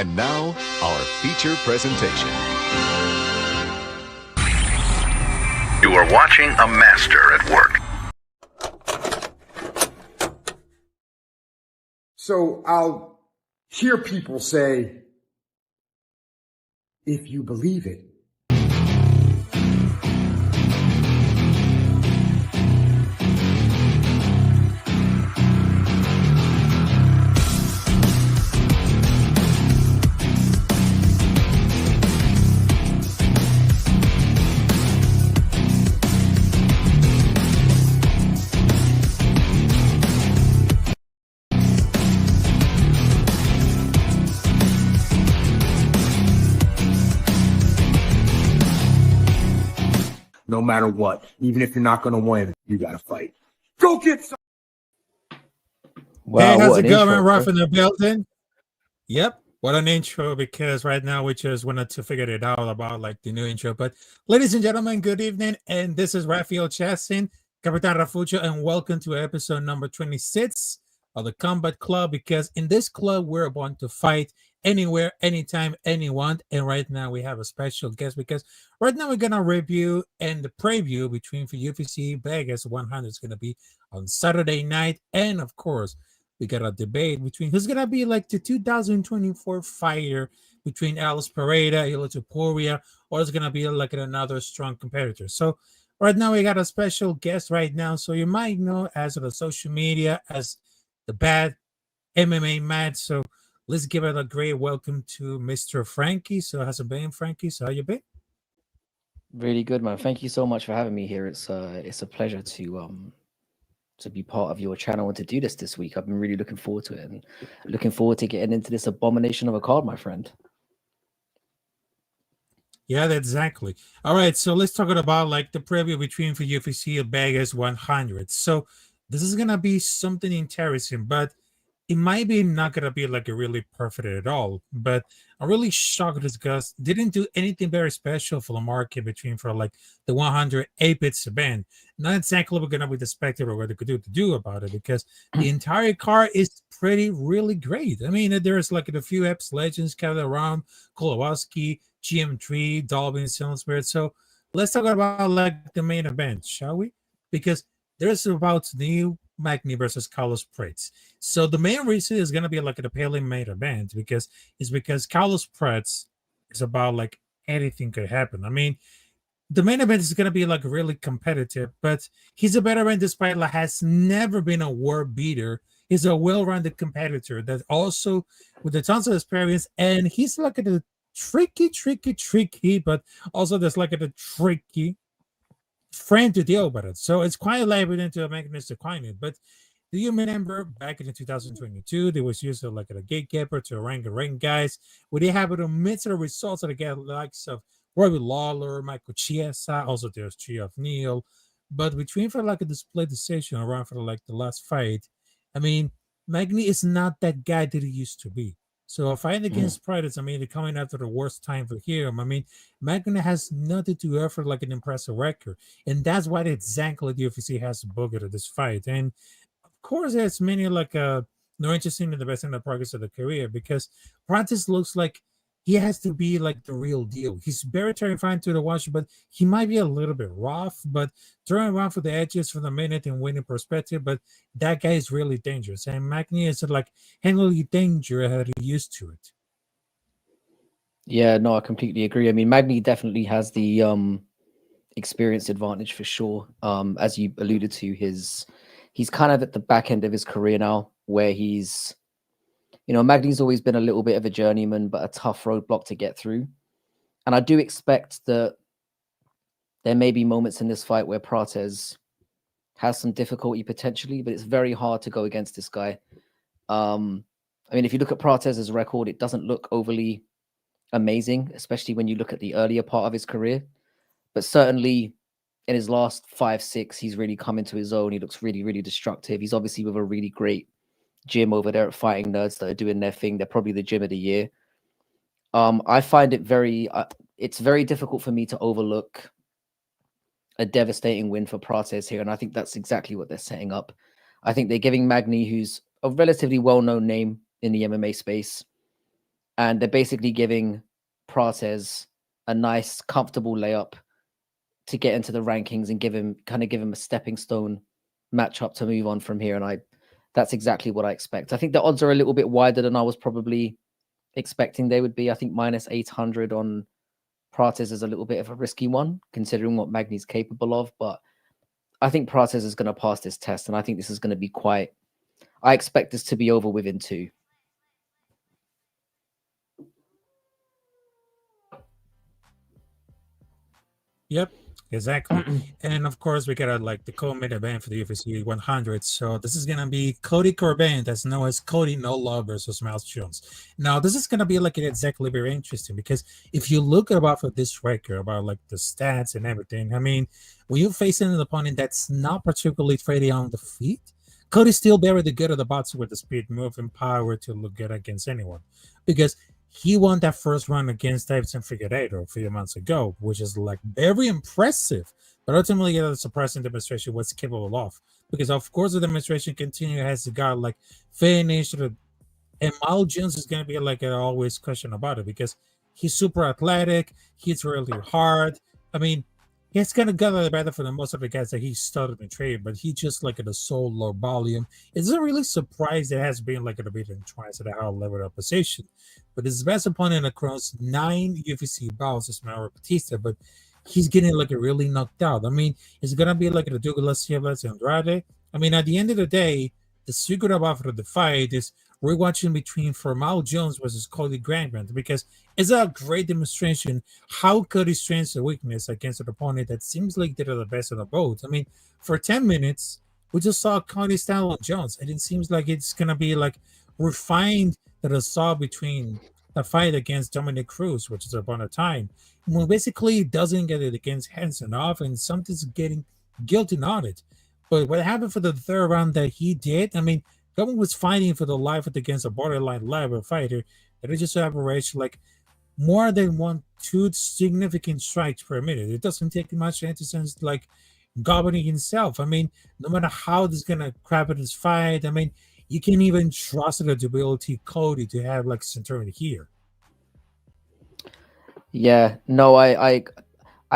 And now, our feature presentation. You are watching a master at work. So I'll hear people say, if you believe it. No matter what, even if you're not going to win, you got to fight. Go get some. Wow, hey, how's it going, intro, Ruff in the building? Yep, what an intro, because right now we just wanted to figure it out about like the new intro. But ladies and gentlemen, good evening, and this is Rafael Chassin, Capitán Rafucho, and welcome to episode number 26 of the Combat Club, because in this club we're going to fight anywhere, anytime, anyone. And right now we have a special guest, because right now we're gonna review and the preview between for UFC Vegas 100 is gonna be on Saturday night, and of course we got a debate between who's gonna be like the 2024 fighter between Alice Pereira, Ilia Topuiria, or is gonna be like another strong competitor. So right now we got a special guest right now, so you might know as the social media as the bad MMA Mad. So let's give it a great welcome to Mr. Frankie. So how's it been, Frankie? So how you been? Really good, man. Thank you so much for having me here. It's a pleasure to be part of your channel and to do this week. I've been really looking forward to it and looking forward to getting into this abomination of a card, my friend. Yeah, exactly. All right, so let's talk about like the preview between for UFC Vegas 100. So this is gonna be something interesting, but it might be not gonna be like a really perfect at all. But I'm really shocked this Gus didn't do anything very special for the market between for like the 100 8-bits event. Not exactly what we're gonna be the spectator what they could do about it, because the entire card is really great. I mean, there's like a few eps legends gathered around, Kowalski, GM3, Dolby, and Silver. So let's talk about like the main event, shall we? Because there's about new Magny versus Carlos Prates. So the main reason is going to be like a Pele main event, because Carlos Prates is about like anything could happen. I mean, the main event is going to be like really competitive, but he's a veteran despite like has never been a world beater. He's a well-rounded competitor that also with a tons of experience, and he's like a tricky, but also there's like a tricky frame to deal with it. So it's quite evident to make this declining. But do you remember back in 2022, there was used like a gatekeeper to ring guys, where they have to mix the results that get likes of Robbie Lawler, Michael Chiesa, also there's Geoff Neal. But between for like a display decision around for like the last fight, I mean, Magny is not that guy that he used to be. So a fight against Predators, I mean, they're coming after the worst time for him. I mean, Magny has nothing to offer like an impressive record. And that's why exactly the UFC has to book it at this fight. And of course, there's many like no interesting in the best in the progress of the career, because Practice looks like he has to be like the real deal. He's very terrifying to the watch, but he might be a little bit rough, but throwing around for the edges for the minute and winning perspective. But that guy is really dangerous, and Magny is like handling danger how he used to it. Yeah, no, I completely agree. I mean, Magny definitely has the experience advantage for sure. As you alluded to, he's kind of at the back end of his career now, where he's, you know, Magny's always been a little bit of a journeyman, but a tough roadblock to get through. And I do expect that there may be moments in this fight where Prates has some difficulty potentially, but it's very hard to go against this guy. I mean, if you look at Prates' record, it doesn't look overly amazing, especially when you look at the earlier part of his career. But certainly in his last 5-6, he's really come into his own. He looks really destructive. He's obviously with a really great gym over there at Fighting Nerds that are doing their thing. They're probably the gym of the year. I find it it's very difficult for me to overlook a devastating win for Prates here, and I think that's exactly what they're setting up. I think they're giving Magny, who's a relatively well-known name in the MMA space, and they're basically giving Prates a nice, comfortable layup to get into the rankings and give him a stepping stone matchup to move on from here. And that's exactly what I expect. I think the odds are a little bit wider than I was probably expecting they would be. I think minus 800 on Prates is a little bit of a risky one, considering what Magny's capable of. But I think Prates is going to pass this test, and I think this is going to be quite. I expect this to be over within 2. Yep, exactly. And of course, we got like the co-main event for the UFC 100. So this is gonna be Cody Corbin, that's known as Cody No Law versus Miles Jones. Now, this is gonna be like exactly very interesting because if you look about for this record about like the stats and everything, I mean, when you're facing an opponent that's not particularly trading on the feet, Cody's still very good at the boxing with the speed, move, and power to look good against anyone because he won that first round against Davidson Figueiredo a few months ago, which is like very impressive. But ultimately, a surprising demonstration was capable of. Because of course the demonstration continued as the guy like finished, and Miles Jones is gonna be like an always question about it because he's super athletic, he's really hard. I mean, he's kind of got a better for the most of the guys that he started in trade, but he just like at a so low volume. It's a really surprise it has been like a bit in twice at a high level of position. But his best opponent across 9 UFC bouts is Mauro Batista, but he's getting like a really knocked out. I mean, it's gonna be like a Douglas Silvas and Andrade. I mean, at the end of the day, the secret of after the fight is we're watching between Miles Jones versus Cody Garbrandt because it's a great demonstration how Cody's strengths and weakness against an opponent that seems like they're the best of the both. I mean, for 10 minutes, we just saw Cody style on Jones, and it seems like it's gonna be like refined that I saw between the fight against Dominic Cruz, which is upon a time. Well, basically, it doesn't get it against Hansen off, and something's getting guilty on it. But what happened for the third round that he did, I mean, Gavin was fighting for the life against a borderline level fighter that is just average like more than 2 significant strikes per minute. It doesn't take much into sense like governing himself. I mean, no matter how this is gonna crap in this fight, I mean, you can't even trust the ability Cody to have like Centurion here. Yeah, no, I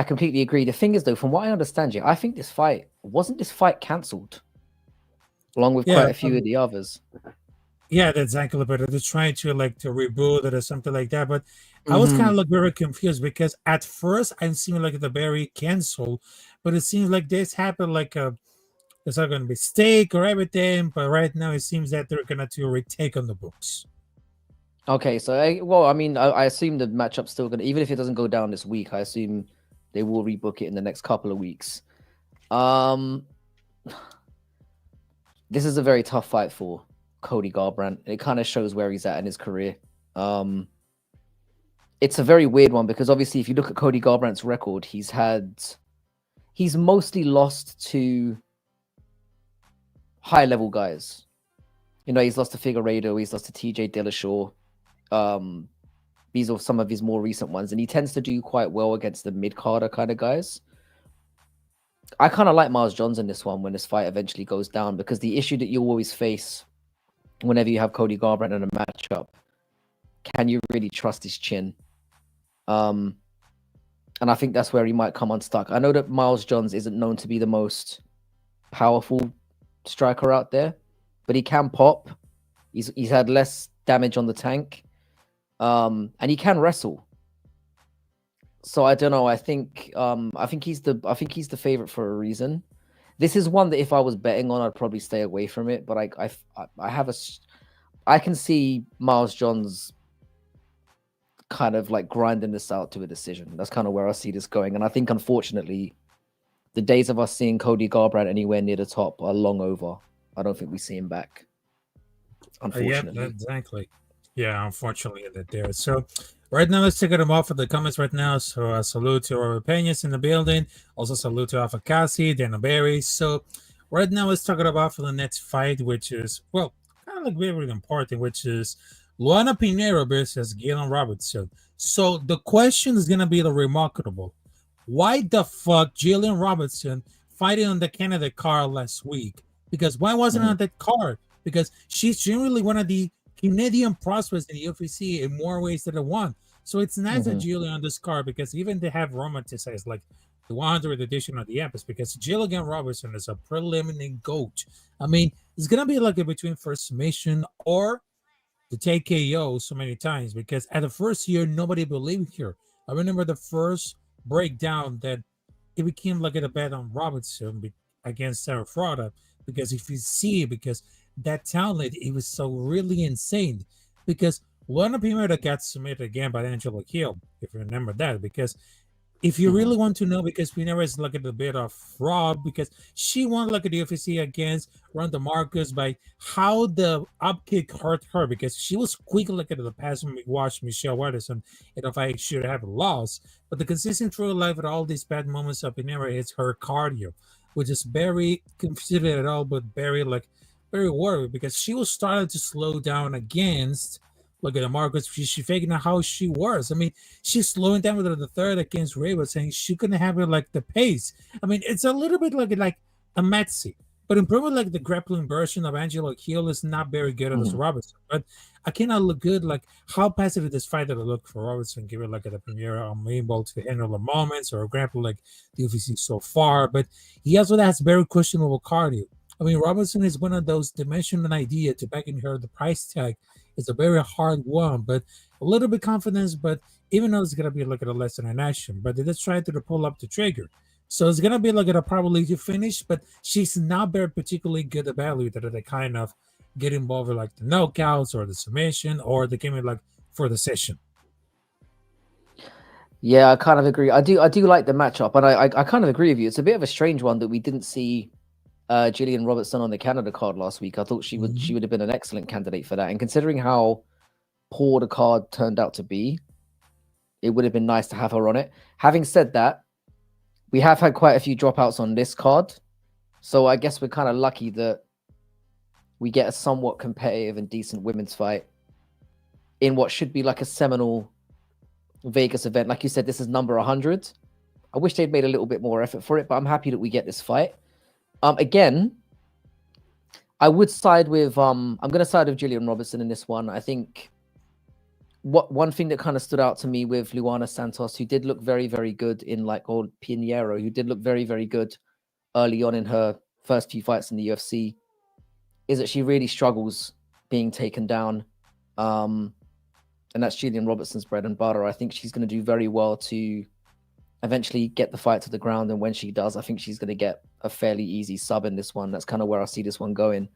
completely agree. The thing is, though, from what I understand, I think this fight cancelled, along with quite a few of the others. Yeah, that's exactly. But they're trying to like to reboot it or something like that. But I was kind of like very confused because at first I seemed like the very cancel, but it seems like this happened like there's not going to be stake or everything. But right now it seems that they're going to retake on the books. Okay, so I assume the matchup's still gonna, even if it doesn't go down this week, I assume they will rebook it in the next couple of weeks. This is a very tough fight for Cody Garbrandt. It kind of shows where he's at in his career. It's a very weird one because obviously if you look at Cody Garbrandt's record, he's mostly lost to high level guys. You know, he's lost to Figueiredo, he's lost to TJ Dillashaw. These are some of his more recent ones, and he tends to do quite well against the mid-carder kind of guys. I kind of like Miles Jones in this one when this fight eventually goes down, because the issue that you always face whenever you have Cody Garbrandt in a matchup, can you really trust his chin? And I think that's where he might come unstuck. I know that Miles Jones isn't known to be the most powerful striker out there, but he can pop. He's had less damage on the tank. And he can wrestle. So I don't know. I think he's the favorite for a reason. This is one that if I was betting on, I'd probably stay away from it. But I can see Miles Jones kind of like grinding this out to a decision. That's kind of where I see this going. And I think, unfortunately, the days of us seeing Cody Garbrandt anywhere near the top are long over. I don't think we see him back. Unfortunately. Yeah, exactly. Yeah, unfortunately, that there. So right now, let's take them off of the comments right now. So salute to our opinions in the building. Also salute to Alpha Cassie, Dana Berry. So right now, let's talk about for the next fight, which is, well, kind of like very, really important, which is Luana Pinheiro versus Galen Robertson. So the question is going to be the remarkable. Why the fuck Galen Robertson fighting on the Canada card last week? Because why wasn't on that card? Because she's generally one of the Canadian prospects in the UFC in more ways than one. So it's nice that Mhm. Gillian on this card, because even they have romanticized like the 100th edition of the Empress, because Gillian Robertson is a preliminary GOAT. I mean, it's gonna be like a between first submission or to take KO so many times, because at the first year nobody believed her. I remember the first breakdown that it became like a bet on Robertson against Sarah Frauda, because if you see, because that talent, it was so really insane. Because one of them that got submitted again by Angela Hill, if you remember that, because if you Mhm. really want to know, because we never is like a bit of fraud, because she won like a UFC against Ronda Marcus by how the up kick hurt her, because she was quick like at the past when we watched Michelle Watterson, and if I should have lost. But the consistent through life with all these bad moments of Pinera is her cardio, which is very considered at all, but very like very worried, because she was starting to slow down against look at the Marcus. She figuring out how she was. I mean, she's slowing down with the third against Ray, was saying she couldn't have it like the pace. I mean, it's a little bit like a Metsi. But improving like the grappling version of Angela Keel is not very good as Mhm. Robertson. But I cannot look good. Like how passive did this fighter look for Robertson, given like at the premiere, I'm able to handle the moments or grapple like the UFC so far. But he also has very questionable cardio. I mean, Robertson is one of those dimension an idea to backing her the price tag is a very hard one, but a little bit confidence, but even though it's gonna be like a less than an action, but they just try to pull up the trigger. So it's gonna be like a probably to finish, but she's not very particularly good at value that they kind of get involved with like the knockouts or the submission or the game like for the session. Yeah, I kind of agree. I do like the matchup, and I kind of agree with you. It's a bit of a strange one that we didn't see Gillian Robertson on the Canada card last week. I thought she would have been an excellent candidate for that. And considering how poor the card turned out to be, it would have been nice to have her on it. Having said that, we have had quite a few dropouts on this card, so I guess we're kind of lucky that we get a somewhat competitive and decent women's fight in what should be like a seminal Vegas event. Like you said, this is number 100. I wish they'd made a little bit more effort for it, but I'm happy that we get this fight. Again, I would side with I'm going to side with Gillian Robertson in this one. I think one thing that kind of stood out to me with Luana Santos, who did look very, very good in like old Pinheiro, who did look very, very good early on in her first few fights in the UFC, is that she really struggles being taken down. And that's Gillian Robertson's bread and butter. I think she's going to do very well to eventually get the fight to the ground. And when she does, I think she's going to get a fairly easy sub in this one. That's kind of where I see this one going.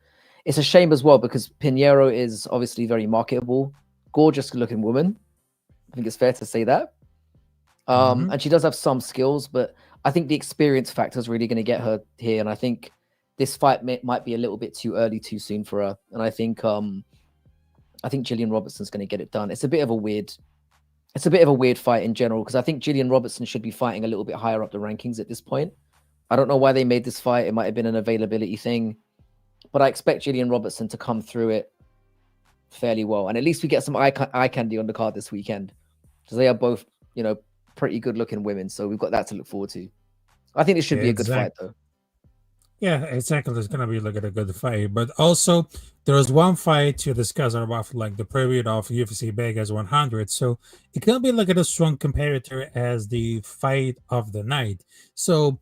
It's a shame as well because Pinheiro is obviously very marketable, gorgeous looking woman. I think it's fair to say that. And she does have some skills, but I think the experience factor is really going to get her here. And I think this fight might be a little bit too early, too soon for her. And I think Gillian Robertson's going to get it done. It's a bit of a weird fight in general because I think Gillian Robertson should be fighting a little bit higher up the rankings at this point. I don't know why they made this fight. It might have been an availability thing, but I expect Gillian Robertson to come through it fairly well. And at least we get some eye candy on the card this weekend because they are both, pretty good looking women. So we've got that to look forward to. I think it should be a good fight though. Yeah, exactly. There's gonna be like a good fight, but also there's one fight to discuss about like the period of UFC Vegas 100. So it can be like a strong competitor as the fight of the night. So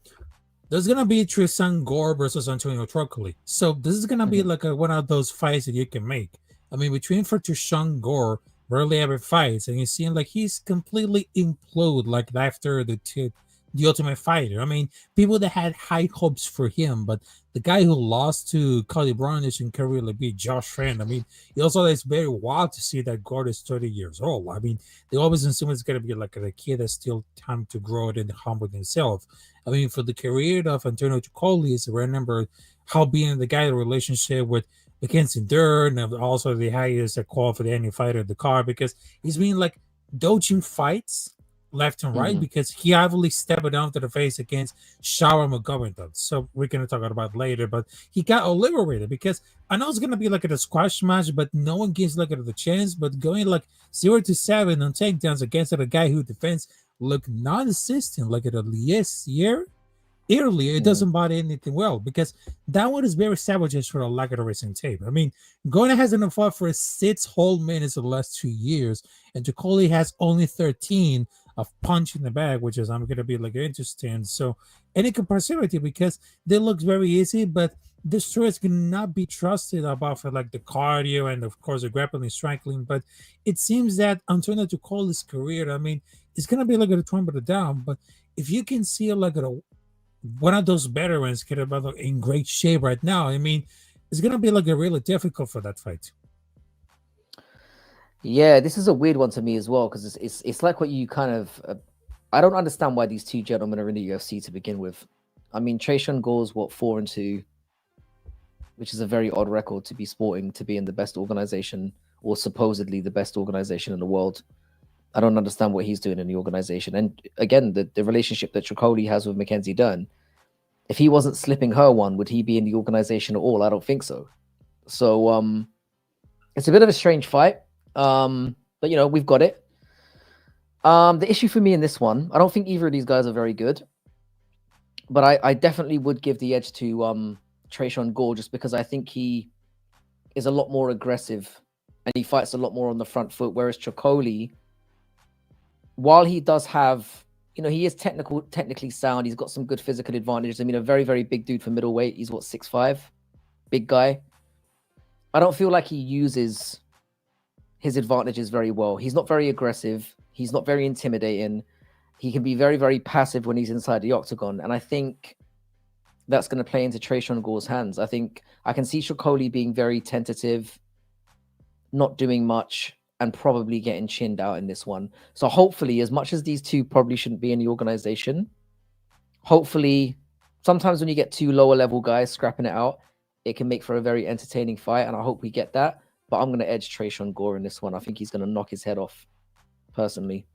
there's gonna be Tristan Gore versus Antonio Trocoli. So this is gonna be like one of those fights that you can make. I mean, between for Tristan Gore, rarely ever fights, and you see like he's completely implode like after the Ultimate Fighter. I mean, people that had high hopes for him, but the guy who lost to Cody Brownish and can really beat Josh Friend. I mean, it also it's very wild to see that Gord is 30 years old. I mean, they always assume it's going to be like a kid that's still time to grow and humble himself. I mean, for the career of Antonio Trocoli, remember how being the guy in the relationship with Mackenzie Dern and also the highest call for the any fighter of the card because he's been like dodging fights left and right because he heavily stepped down to the face against Shower McGovern. So we're going to talk about it later, but he got liberated because I know it's going to be like a squash match, but no one gives like the chance, but going like 0-7 on takedowns against a guy who defends look non-assistant like at a year. earlier, it doesn't body anything well because that one is very savageous for a lack of recent tape. I mean, Gona hasn't fought for 6 whole minutes of the last 2 years, and Jacoly has only 13 of punch in the bag, which is I'm gonna be like interesting. So any comparability because they look very easy, but this choice cannot be trusted about for like the cardio and of course the grappling striking. But it seems that Antonio Jacoly's career, I mean, it's gonna be like a turn down, but if you can see like a one of those veterans get about in great shape right now, I mean, it's gonna be like a really difficult for that fight. Yeah, this is a weird one to me as well because it's like what you kind of. I don't understand why these two gentlemen are in the UFC to begin with. I mean, Tresean Gore's what 4-2, which is a very odd record to be sporting to be in the best organization or supposedly the best organization in the world. I don't understand what he's doing in the organization. And again, the relationship that Tricoly has with Mackenzie Dern, if he wasn't slipping her one, would he be in the organization at all? I don't think so. So it's a bit of a strange fight. But you know, we've got it. The issue for me in this one, I don't think either of these guys are very good. But I definitely would give the edge to Tresean Gore just because I think he is a lot more aggressive and he fights a lot more on the front foot, whereas Tricoly, while he does have, you know, he is technically sound. He's got some good physical advantages. I mean, a very, very big dude for middleweight. He's what, 6'5", big guy. I don't feel like he uses his advantages very well. He's not very aggressive. He's not very intimidating. He can be very, very passive when he's inside the octagon. And I think that's going to play into Tresean Gore's hands. I think I can see Tricoly being very tentative, not doing much, and probably getting chinned out in this one. So hopefully, as much as these two probably shouldn't be in the organization, hopefully sometimes when you get two lower level guys scrapping it out, it can make for a very entertaining fight. And I hope we get that. But I'm going to edge Tresean Gore in this one. I think he's going to knock his head off, personally.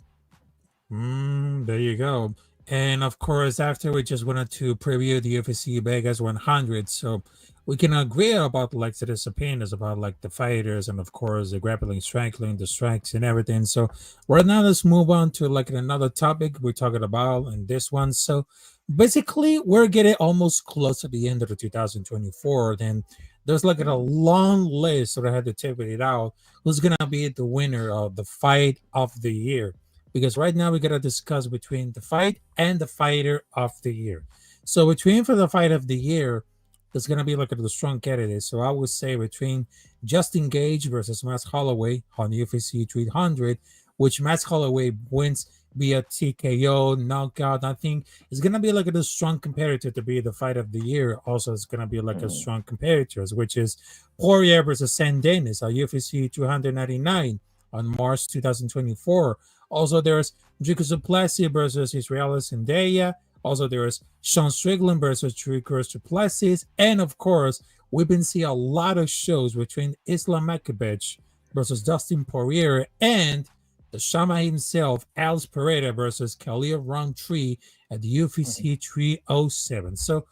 There you go. And of course, after we just wanted to preview the UFC Vegas 100, so we can agree about like the opinions about like the fighters and of course the grappling, striking, the strikes and everything. So right now, let's move on to like another topic we're talking about in this one. So basically, we're getting almost close to the end of the 2024. Then there's like a long list that I had to take it out. Who's gonna be the winner of the fight of the year? Because right now we gotta discuss between the fight and the fighter of the year. So between for the fight of the year, there's gonna be like the strong candidates. So I would say between Justin Gage versus Max Holloway on UFC 300, which Max Holloway wins via TKO knockout. I think it's gonna be like a strong competitor to be the fight of the year. Also, it's gonna be like a strong competitors, which is Poirier versus San Denis on UFC 299 on March 2024. Also, there's Dricus du Plessis versus Israelis Zendaya. Also, there's Sean Strickland versus Dricus du Plessis. And of course, we've been seeing a lot of shows between Islam Makhachev versus Dustin Poirier and the Shama himself, Alex Pereira versus Khalil Roundtree at the UFC 307. So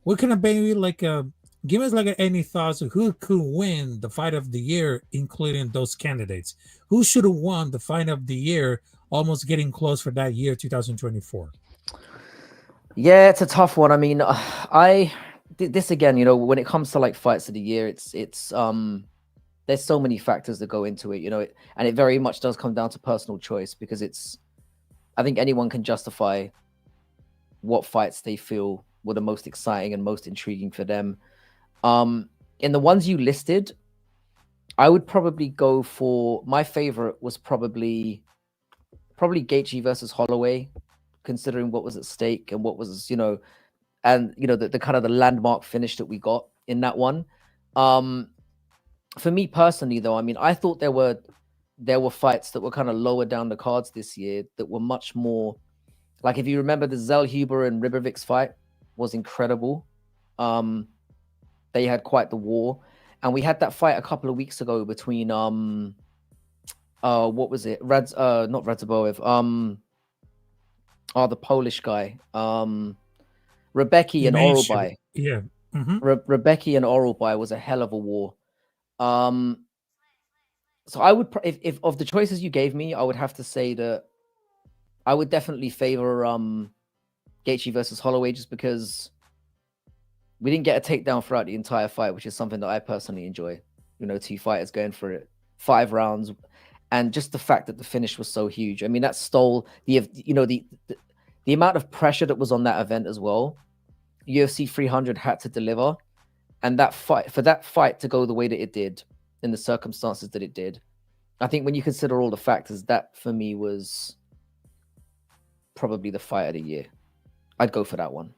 we're gonna be like give us like any thoughts of who could win the fight of the year, including those candidates. Who should have won the fight of the year, almost getting close for that year, 2024? Yeah, it's a tough one. I mean, this again, you know, when it comes to like fights of the year, it's there's so many factors that go into it, you know, and it very much does come down to personal choice because I think anyone can justify what fights they feel were the most exciting and most intriguing for them. In the ones you listed, I would probably go for, my favorite was probably Gaethje versus Holloway, considering what was at stake and what was, you know, and you know the kind of the landmark finish that we got in that one. For me personally, though, I mean, I thought there were fights that were kind of lower down the cards this year that were much more, like if you remember the Zellhuber and Ribovics fight was incredible. They had quite the war, and we had that fight a couple of weeks ago between what was it? Not Radzaboev. The Polish guy. Rebecki and Oralby. Yeah. Rebecki and Oralby was a hell of a war. So I would, if of the choices you gave me, I would have to say that I would definitely favor Gaethje versus Holloway, just because we didn't get a takedown throughout the entire fight, which is something that I personally enjoy. You know, two fighters going for it, 5 rounds, and just the fact that the finish was so huge. I mean, that stole the amount of pressure that was on that event as well. UFC 300 had to deliver, and that fight to go the way that it did in the circumstances that it did, I think when you consider all the factors, that for me was probably the fight of the year. I'd go for that one.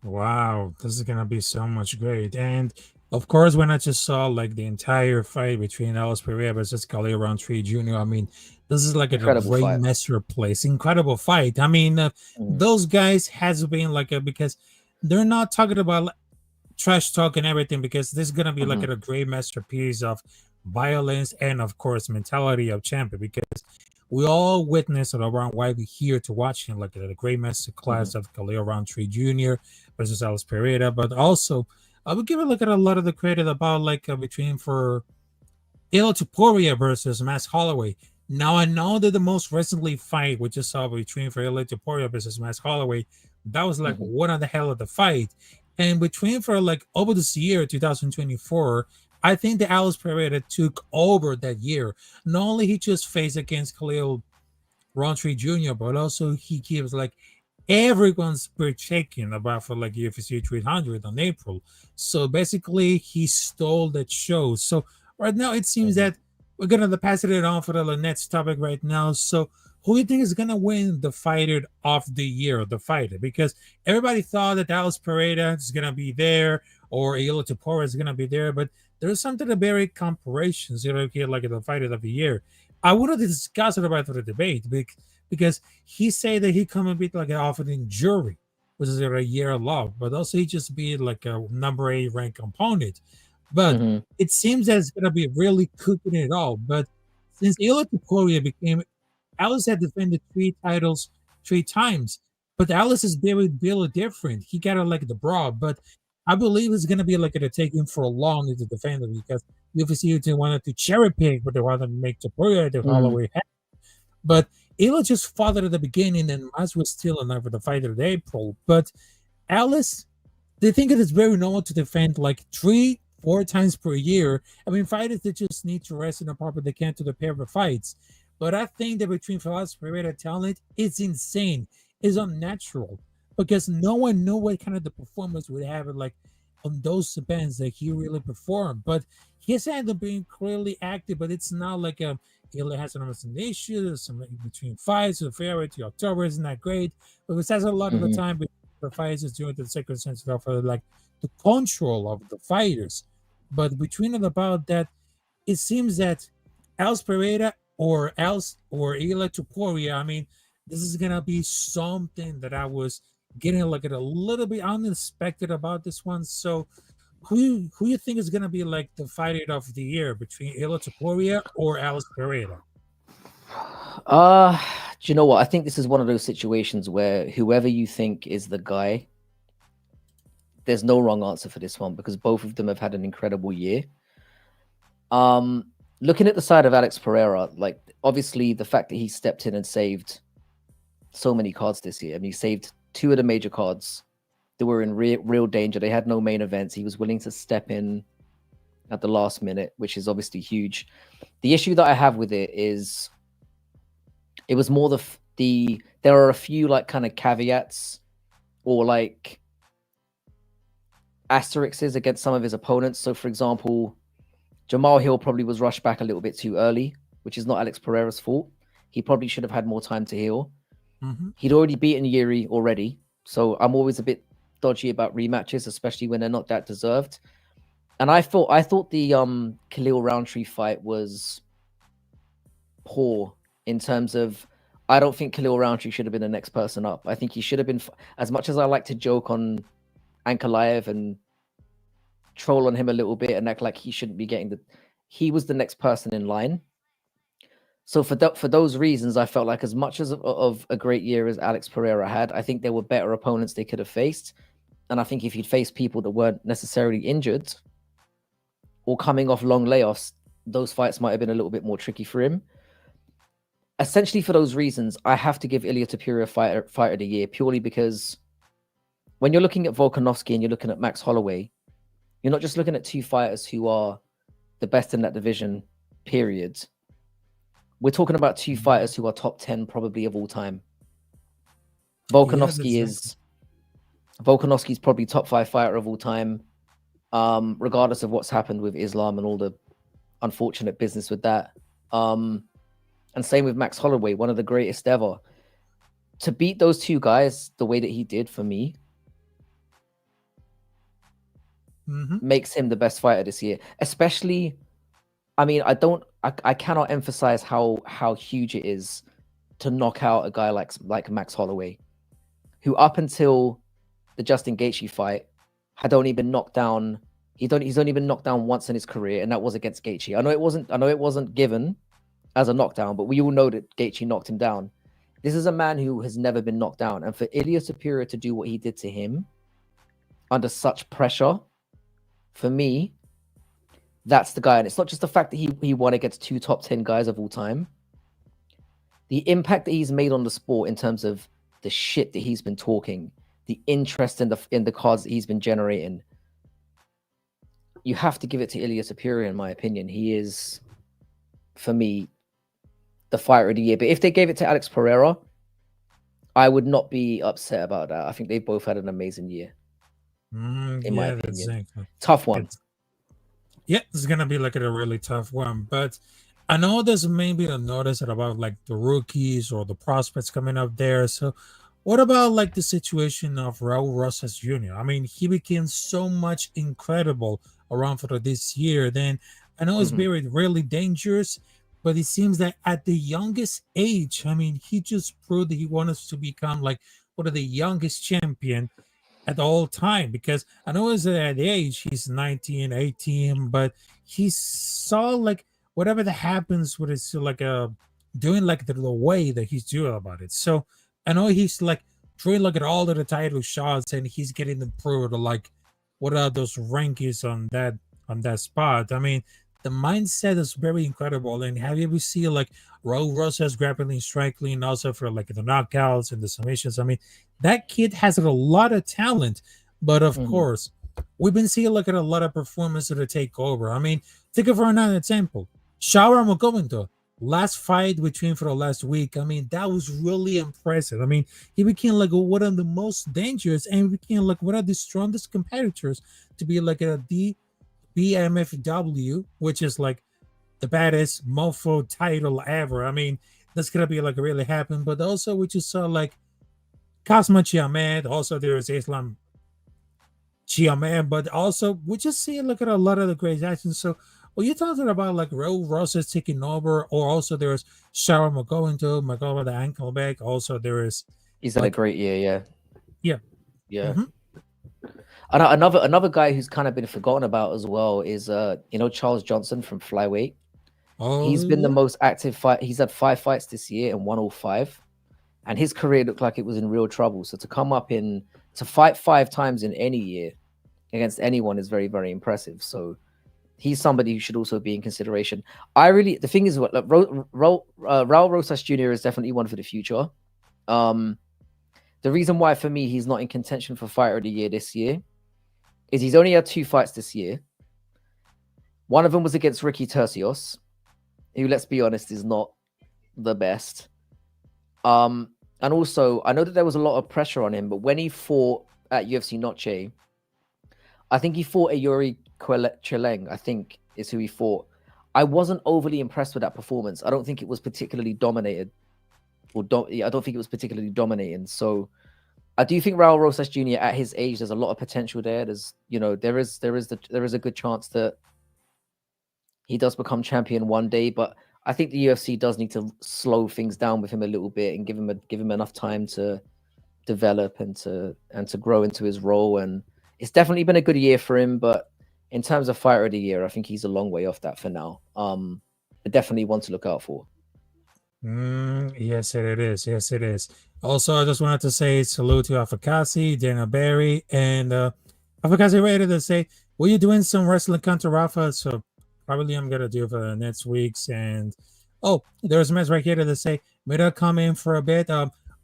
Wow, this is gonna be so much great. And of course, when I just saw like the entire fight between Alice Pereira versus Khalil Roundtree Jr., I mean, this is like a Incredible great fight. masterpiece, incredible fight. I mean, those guys has been like because they're not talking about trash talk and everything, because this is gonna be like a great masterpiece of violence and of course mentality of champion, because we all witnessed it around why we're here to watch him, like a great master class of Khalil Roundtree Jr. versus Alice Pereira. But also, I would give it like a lot of the credit about like between for Ilia Topuiria versus Max Holloway. Now I know that the most recently fight we just saw between for Ilia Topuiria versus Max Holloway, that was like one of the hell of the fight. And between for like over this year 2024, I think that Alice Pereira took over that year. Not only he just faced against Khalil Roundtree Jr., but also he gives like everyone's spirit shaking about for like UFC 300 on April. So basically, he stole that show. So right now, it seems that we're gonna pass it on for the next topic right now. So who do you think is gonna win the fighter of the year, the fighter? Because everybody thought that Alice Pereira is gonna be there or Ilia Topuiria is gonna be there, but there's something to very comparisons, like the fighter of the year. I wanted to discuss it about the debate because he said that he come and beat like an offering jury, which is a year long, but also he just beat like a number 8 ranked opponent. But it seems that it's gonna be really cooking it all. But since Ilia Topuiria became, Alice had defended 3 titles 3 times, but Alice is very different. He got like the bra, but I believe it's gonna be like a taking for long to defend it, because UFC wanted to cherry pick, but they wanted to make Topuiria the Holloway. But Ayla just fought it at the beginning, and Maz was still alive for the fight of April. But Alice, they think it is very normal to defend like 3-4 times per year. I mean, fighters that just need to rest in the proper they can to prepare for fights. But I think that between Alice Pereira talent, it's insane. It's unnatural, because no one knew what kind of the performance would have it like on those events that he really performed. But he's ended up being clearly active, but it's not like he has some issues, some between fights, the fairway to October isn't that great. But besides, a lot of the time the fights is during the circumstances of like the control of the fighters. But between and about that, it seems that Alice Pereira or Ilia Topuiria, I mean, this is gonna be something that I was getting like a little bit unexpected about this one. So who you think is gonna be like the fighter of the year between Ilia Topuiria or Alice Pereira? Do you know what? I think this is one of those situations where whoever you think is the guy, there's no wrong answer for this one, because both of them have had an incredible year. Looking at the side of Alex Pereira, like obviously the fact that he stepped in and saved so many cards this year. I mean, he saved 2 of the major cards that were in real danger. They had no main events. He was willing to step in at the last minute, which is obviously huge. The issue that I have with it is it was more there are a few like kind of caveats or like asterisks against some of his opponents. So for example, Jamal Hill probably was rushed back a little bit too early, which is not Alex Pereira's fault. He probably should have had more time to heal. He'd already beaten Yuri already, so I'm always a bit dodgy about rematches, especially when they're not that deserved. And I thought the Khalil Roundtree fight was poor in terms of, I don't think Khalil Roundtree should have been the next person up. I think he should have been, as much as I like to joke on Ankalaev and troll on him a little bit and act like he shouldn't be getting he was the next person in line. So for those reasons, I felt like as much as of a great year as Alex Pereira had, I think there were better opponents they could have faced. And I think if he'd faced people that weren't necessarily injured or coming off long layoffs, those fights might have been a little bit more tricky for him. essentially for those reasons, I have to give Ilia Topuiria fighter of the year, purely because when you're looking at Volkanovski and you're looking at Max Holloway, you're not just looking at two fighters who are the best in that division, period. We're talking about two fighters who are top 10 probably of all time. Volkanovski's probably top 5 fighter of all time, regardless of what's happened with Islam and all the unfortunate business with that. And same with Max Holloway, one of the greatest ever. To beat those two guys the way that he did for me makes him the best fighter this year. Especially, I mean, I cannot emphasize how huge it is to knock out a guy like Max Holloway, who up until the Justin Gaethje fight had only been knocked down. He's only been knocked down once in his career, and that was against Gaethje. I know it wasn't given as a knockdown, but we all know that Gaethje knocked him down. This is a man who has never been knocked down, and for Ilia Topuiria to do what he did to him under such pressure, for me, that's the guy. And it's not just the fact that he won against two top 10 guys of all time. The impact that he's made on the sport in terms of the shit that he's been talking, the interest in the cards that he's been generating, you have to give it to Ilia Topuiria, in my opinion. He is, for me, the fighter of the year. But if they gave it to Alex Pereira, I would not be upset about that. I think they both had an amazing year. In my opinion. Exactly. Tough one. It's gonna be like a really tough one. But I know there's maybe a notice about like the rookies or the prospects coming up there. So what about like the situation of Raul Rosas Jr.? I mean, he became so much incredible around for this year. Then I know it's very really dangerous, but it seems that at the youngest age, I mean, he just proved that he wants to become like one of the youngest champion at all time, because I know at the age he's 19, 18, but he saw like whatever that happens with his like doing like the way that he's doing about it. So I know he's like trying to look at all of the title shots and he's getting improved, like what are those rankings on that spot. I mean, the mindset is very incredible. And have you ever seen like Raul Rosas grappling, striking, also for like the knockouts and the submissions? I mean, that kid has a lot of talent, but of course, we've been seeing like a lot of performances to take over. I mean, think of another example. Shaura Mogovindo, last fight between for the last week. I mean, that was really impressive. I mean, he became like one of the most dangerous and became like one of the strongest competitors to be like a BMFW, which is like the baddest mofo title ever. I mean, that's gonna be like really happen. But also we just saw like Kazma Chiamed, also there is Islam Chiamed, but also we just see like a lot of the great actions. So when you're talking about like Raul Rosas taking over, or also there's Shaura Mogovindo, Magova the ankle back, also there is he's had a great year, yeah. Mm-hmm. And another guy who's kind of been forgotten about as well is Charles Johnson from flyweight. He's been the most active fight. He's had 5 fights this year and won all 5, and his career looked like it was in real trouble. So to come up to fight 5 times in any year against anyone is very, very impressive. So he's somebody who should also be in consideration. The thing is, Raul Rosas Jr. is definitely one for the future. The reason why for me he's not in contention for fighter of the year this year is he's only had 2 fights this year. One of them was against Ricky Tercios, who, let's be honest, is not the best. And also, I know that there was a lot of pressure on him, but when he fought at UFC Noche, I think he fought a Yuri Cheleng, I think is who he fought. I wasn't overly impressed with that performance. I don't think it was particularly dominated. I don't think it was particularly dominating. So I do think Raul Rosas Jr. at his age, there's a lot of potential there. There is a good chance that he does become champion one day, but I think the UFC does need to slow things down with him a little bit and give him enough time to develop and to grow into his role. And it's definitely been a good year for him, but in terms of fighter of the year, I think he's a long way off that for now. Definitely one to look out for. Yes, it is. Yes, it is. Also, I just wanted to say salute to Afakasi, Dana Barry, and Afakasi ready to say, were you doing some wrestling content, Rafa? So probably I'm gonna do for next week's. And there's a mess right here to say, made a comment for a bit.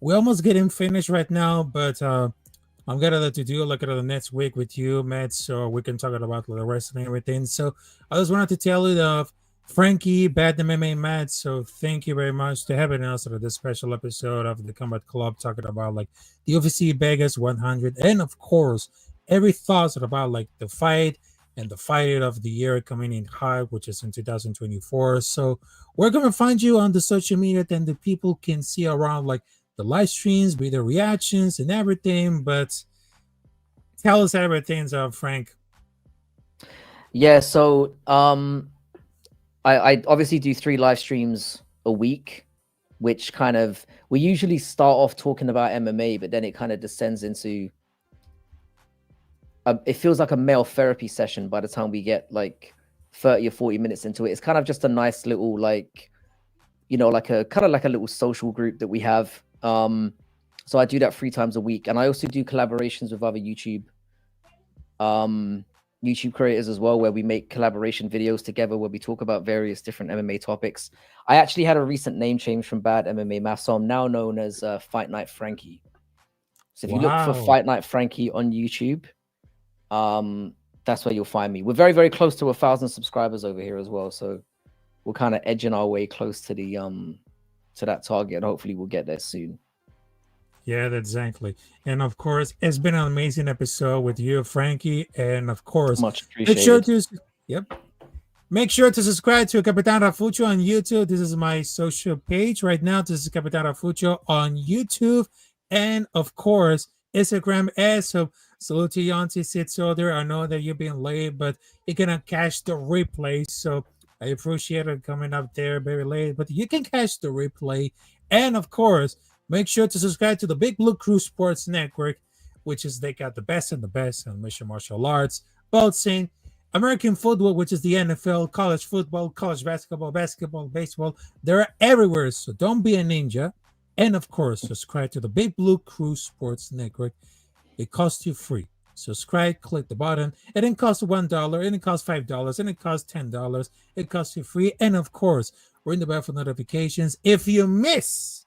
We're almost getting finished right now, but I'm gonna let you do like the next week with you, Matt, so we can talk about the wrestling and everything. So I just wanted to tell you that Frankie, Bad MMA Matt. So thank you very much to having us at this special episode of the Combat Club, talking about like the UFC Vegas 100, and of course every thoughts about like the fight and the fight of the year coming in hot, which is in 2024. So we're gonna find you on the social media, and the people can see around like the live streams, with the reactions and everything. But tell us everything, Frank. Yeah, so I obviously do 3 live streams a week, which kind of, we usually start off talking about MMA, but then it kind of descends into it feels like a male therapy session by the time we get like 30 or 40 minutes into it. It's kind of just a nice little, like, you know, like a kind of like a little social group that we have. So I do that 3 times a week, and I also do collaborations with other YouTube creators as well, where we make collaboration videos together where we talk about various different MMA topics. I actually had a recent name change from Bad MMA Math, so I'm now known as Fight Night Frankie. So if you look for Fight Night Frankie on YouTube, that's where you'll find me. We're very, very close to 1,000 subscribers over here as well, so we're kind of edging our way close to the to that target, and hopefully we'll get there soon. Yeah, exactly. And of course, it's been an amazing episode with you, Frankie. And of course, much appreciated. Make sure to subscribe to Capitán Rafucho on YouTube. This is my social page right now. This is Capitán Rafucho on YouTube, and of course, Instagram. So salute to Yanti sits there. I know that you've been late, but you're gonna catch the replay. So I appreciate it coming up there very late, but you can catch the replay. And of course, make sure to subscribe to the Big Blue Crew Sports Network, which is they got the best and the best on mixed martial arts, boxing, American football, which is the NFL, college football, college basketball, baseball. They're everywhere, so don't be a ninja. And of course, subscribe to the Big Blue Crew Sports Network. It costs you free. Subscribe, click the button. It didn't cost $1, and it costs $5, and it costs $10. It costs you free. And of course, ring the bell for notifications. If you miss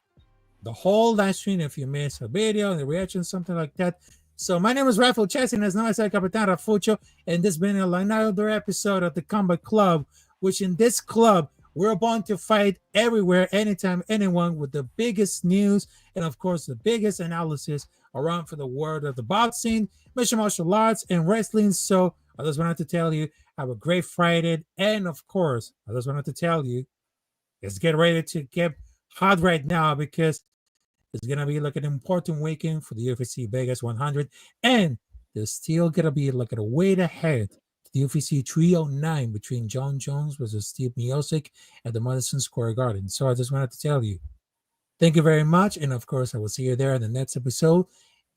the whole live stream, if you miss a video, the reaction, something like that. So my name is Rafael Chessin, as known as Capitán Rafucho, and this has been another episode of the Combat Club, which in this club, we're born to fight everywhere, anytime, anyone, with the biggest news and, of course, the biggest analysis around for the world of the boxing, mixed martial arts, and wrestling. So I just wanted to tell you, have a great Friday. And, of course, I just wanted to tell you, let's get ready to get hot right now, because it's going to be like an important weekend for the UFC Vegas 100. And there's still going to be like a wait ahead to the UFC 309 between John Jones versus Steve Miocic at the Madison Square Garden. So I just wanted to tell you, thank you very much. And of course, I will see you there in the next episode,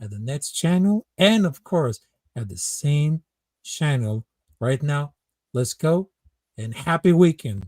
at the next channel, and of course, at the same channel right now. Let's go, and happy weekend.